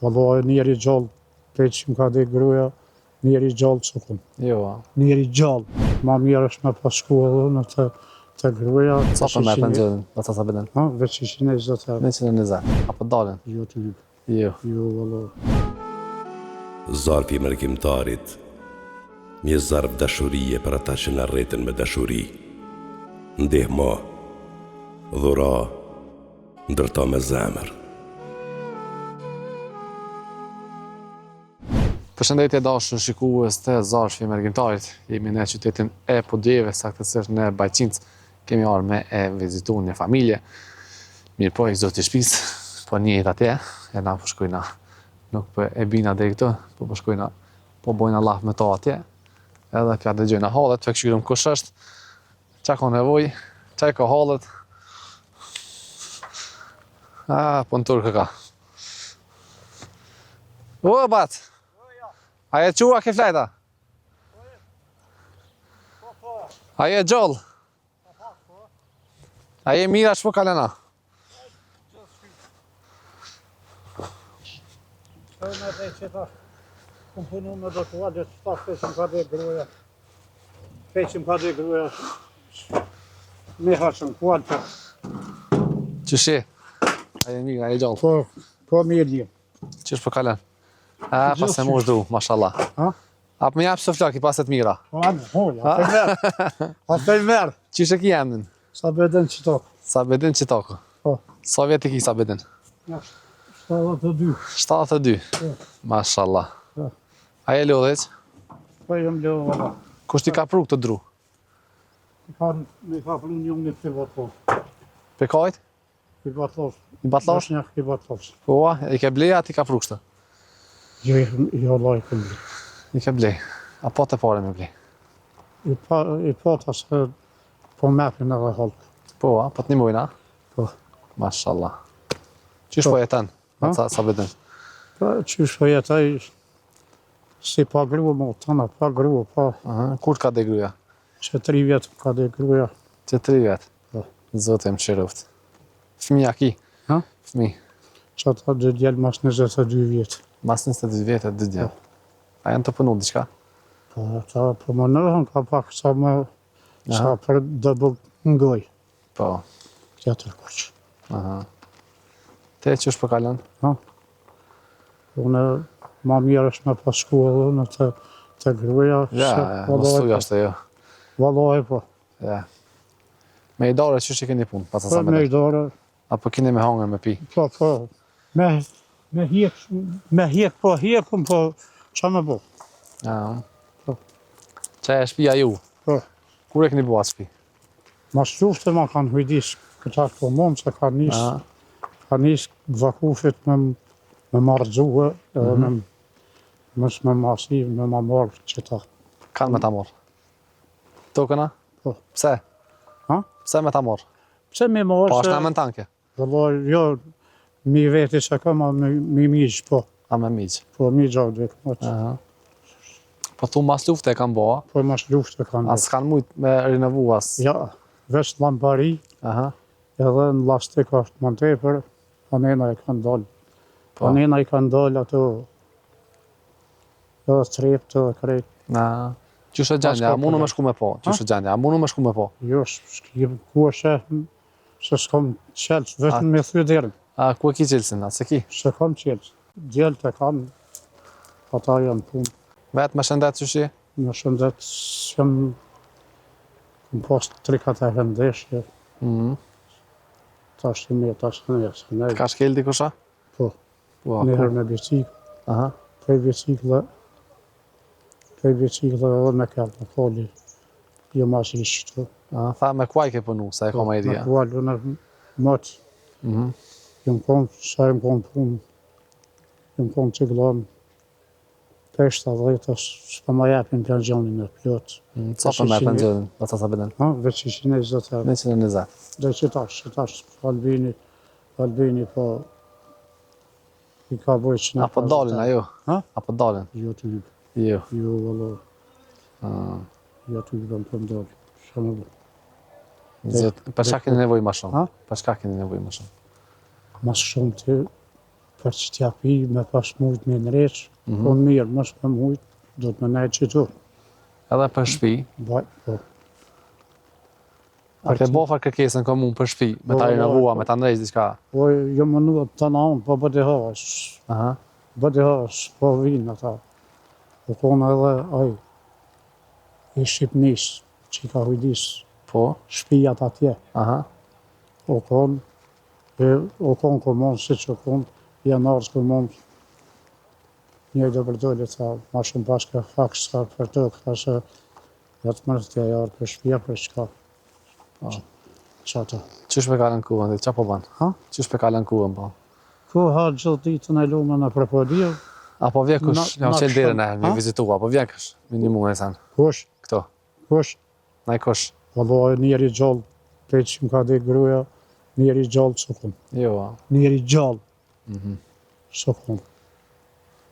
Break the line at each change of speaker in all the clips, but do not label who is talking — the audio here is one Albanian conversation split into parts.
Valla njeri gjallë, pejtë që më ka dhe gruja, njeri gjallë që kom.
Jo,
Njeri gjallë. Ma mirë është me pasku edhe në të gruja.
sa për me për gjëllin, do të sabedin?
Veç 120 euro.
120, apo dalin?
Jo të një.
Jo.
Jo, valla.
Zarfi mërkimtarit, një zarf dashurije për ata që në rreten me dashuri. Ndihmo, dhura, ndërto me zemër.
Përshëndetje dashur shikues të Zarfi Mërkimtarit. Jemi në qytetin e Podjeve, saktësisht në Bajqinc. Kemi ardhur me e vizitu një familje. Mirë po, i zoti shtëpisë, po njët atje, e na po shkojna. Nuk po e bina deri këtu, po shkojna, po bojna laf me to atje. Edhe pja dëgjojna hallet, të këshirëm kush është, qa ka nevoj, qa ka hallet. Po në turkë ka. O, bat! A je qua ke flejta? A je gjallë? A je mira shpo kalena?
Shërë me që ta kom punu me do të wadje, që ta feqim ka dhe gruja. Feqim ka dhe gruja. Me hashëm, kuadë të.
Qëshi? A je mira, a je gjallë?
Po mirë një.
Qësh po kalen? Pas e mosh du, mashallah. Ap me japë së flaki, pas e të mira.
A të i merë.
Qësh e ki emnin?
Sa bedin që tokë.
Sabedin Qitoko. Sa vjet i ki Sabedin?
72.
72. Mashallah. A je lodheq?
Po jem lëvë valla.
Kusht i ka pru këtë dru?
Me ka pru një një privatlosh.
Pekajt?
Privatlosh.
I batlash?
Një privatlosh.
Po, i ke blej ati ka pru kështë?
Jo Allah i këmë.
I ke blej. A po të pare me blej?
I pa të asë po mepin edhe halkë.
Po, po të një mujna?
Po.
Mashallah. Qysh po jetan? Sabedin?
Po, qysh po jetaj, si pa grua më të në, pa grua, pa.
Kur ka dhe gruja?
Që 3 vjetë ka dhe gruja.
Që 3 vjetë?
Po.
Zotë e më qëruft. Fëmija ki? Fëmi?
Që ta dhe djelë mas 22 vjetë.
Mas 22 vjetë e 2 djelë. A janë të punu diqka?
Po, ta po më nërën ka pak sa më, sa për dëbë ngoj.
Po.
Tjetër kuqë.
Te qësh po kalon?
Unë ma mirë është me pasku edhe në të gruja.
Ja, mos thuj ashtë jo.
Valoj po.
Ja. Me i dore qësh i keni punë?
Po me i dore.
Apo keni me hangër me pi?
Po. Me hjek po hjekëm po qa me bo. Po.
Qa e shpia ju?
Po.
Kur e keni bo atë shpi?
Ma shtrufte ma kanë hujdis këta po mom se ka nis vakufit me marrëzue edhe me masiv, me ma marrë qëta.
Kanë me ta morë? Tokëna?
Po.
Pse? Pse me ta morë?
Pse me marrë
Po,
se...
është në tanke?
Jo, mi veti që ka ma mi miqë, po.
A me miqë?
Po, mi gjavë dhe këmë.
Po tu mas lufte e kanë bo, a?
Po, mas lufte kanë bo.
A s'kanë mujtë me rinovu as?
Ja, veç lambari, edhe në lastik është më tepër, anena i kanë dalë. Anena i kanë dalë ato, edhe trepët edhe krejt.
Qështë e gjendja, a munu me shku me po? Qështë e gjendja, a munu me shku me po?
Jo, ku është se s'kom qelës, vetëm me thuj dherën.
A ku e ki qelësin, a se ki?
Se kom qelës. Djelët e kam, ata janë punë.
Vetë me shëndet qëshi?
Me shëndet, s'jam pas 3-4 vendeshje. Ta është me, ta është ne.
Ka shkel di kusha?
Po, njëherë me bicikë. Prej bicikë edhe me kërë, me koli. Jo mas i shtu.
Tha me kuaj ke punu, sa e koma i dhja?
Me kuaj, unë mëtë. Jëmë konë, sa jëmë konë punë. Jëmë konë që gëllon. Peshta dhejta, s'pa ma jepin pensionin e plot.
Sa për me pensionin, do të Sabedin?
Veç 120 euro.
120.
Dhe qëtash, Albini po i ka boj që në...
Apo dalin, ajo? Apo dalin?
Jo të një.
Jo.
Jo, vëllo. Jo të një për më dalin. Shumë bë.
Për çka keni nevojë më shumë? Për çka keni nevojë më shumë?
Mas shumë të për që t'ja pi me pas mujt me nreq, po mirë, mos me mujt, do të më nejtë që tu.
Edhe për shtëpi.
Baj, po.
A ke bofa kërkesën komun për shtëpi, me ta renovua, me ta ndrejt diçka?
Po, jo më nuat të naon, po bëti has.
Aha.
Bëti has, po vinë ata. Po konë edhe aj, i Shqipnis, që i ka hujdis
Po.
shpijat atje.
Aha.
O konë komon, si që konë, janarës komon, një do për dole, tha, ma shumë pas ka faks, tha, për të, këta se, jatë mërë t'ja jarë për shpija, për çka. Qata.
Qysh me kalën kuën, qa po ban?
Ha?
Qysh me kalën kuën, po?
Ku ha gjithë ditën e lume në prepodio,
Apo vjen kush, jam qenë deri ne, mi
Ha?
vizitua, apo vjen kush, minimum e sen,
kush,
këto,
kush,
naj kush,
vëlloj njeri gjallë, pe që më ka dhe gruja, njeri gjallë sukun,
jo,
njeri gjallë, sukun,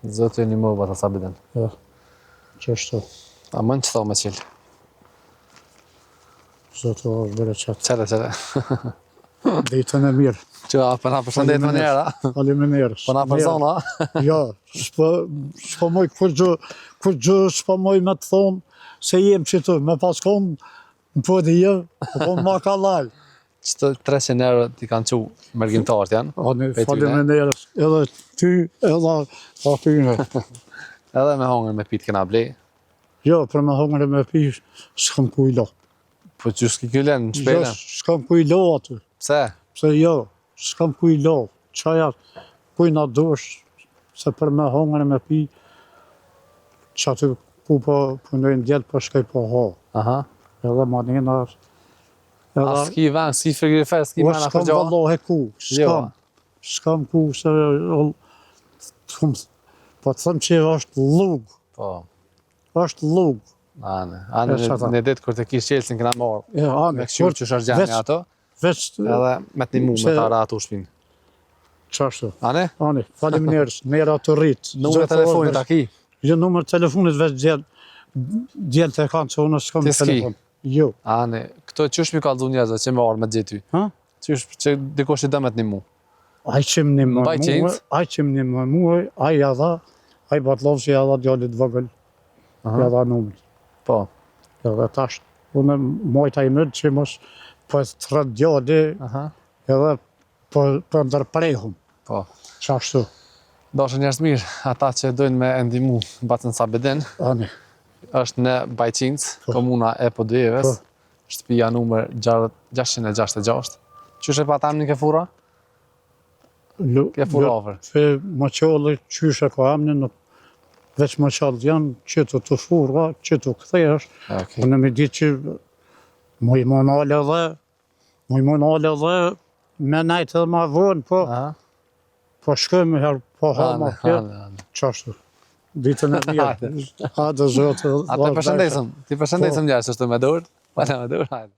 zëtë një më bata sa biden.
qështu,
A mën që tho me qilë,
zotë o është bërë qatë,
qele,
ditën e mirë,
që a përna përshëndet më njera,
faleminderit.
përna për zona,
Jo, s'po moj kur gjë s'po moj me të thonë se jem që tu, me pas konë në po dhe jë, po ma ka laj.
që të 300 euro ti kanë qu mërgjimtarët janë,
Ani,
Pe ty,
faleminderit, edhe ty, edhe atyne.
edhe me hongër me pitë kena ble,
Jo, për me hongre me pi, s'kam ku i lo.
po që s'ki kyllen në
Jo,
shpelen,
s'kam ku i lo aty.
pse?
Pse jo, s'kam ku i lo. Qaja, ku i na dosh, se për me hongre me pi, që aty ku po punojnë djetë, po shkaj po ha.
Aha,
Edhe manina,
a s'ki vend, s'ki frigorifer, s'ki
po
mena
s'kam
për gjo,
vallohe ku, s'kam. S'kam ku se, po të thëmë që është lugë,
po,
është lugë.
ane
E, qata.
në ditë kur të kish qelsin këna morë,
E, ane,
me këshur që shërgjani
veç-
ato,
veç,
edhe me të një mu me
Se-
ta ra ato shpinë.
qashtu.
Ane?
Ane, faleminderit, nera të rritë.
Numër telefonit ta ki?
Jo, numër telefonit veç djelë të kanë që unë s'kam
Ti s'ki?
telefon. Jo,
Ane, këto qysh mi kalëzu njerëzve që me orë me gjithë ty?
ha?
Qysh që dikosh i dëmet një mu?
Aj që më një më
Mbaj qenë?
muaj, aj që më një më muaj, aj jadha, aj batlovë që jadha djallit vëgël, jadha numër.
Po,
Edhe tash, unë mojta i mëdë që mos po të rëtë djalli,
aha,
edhe po ndërprehum,
po.
qashtu.
Dashë njerëz mirë, ata që dojnë me ndimu Bacën Sabedin,
Ani,
është në Bajqinc, komuna e Podujevës, shtëpia numër 666. Qysh e pa tam një ke fura? Ke fura ofër.
Fe më qollë qyshe ka amnin, veç më qallë janë që të furra, që të këthesh,
Okej.
unë me ditë që mu i monale dhe, me najtë edhe ma vonë, po,
Aha.
po shkëm herë, po hama
Ane,
kërë,
ane.
qashtu. Ditën e mirë. Hajde zotë.
A të përshëndesëm, ti përshëndesëm njerëz, është me dorë? Pala me dorë, hajde.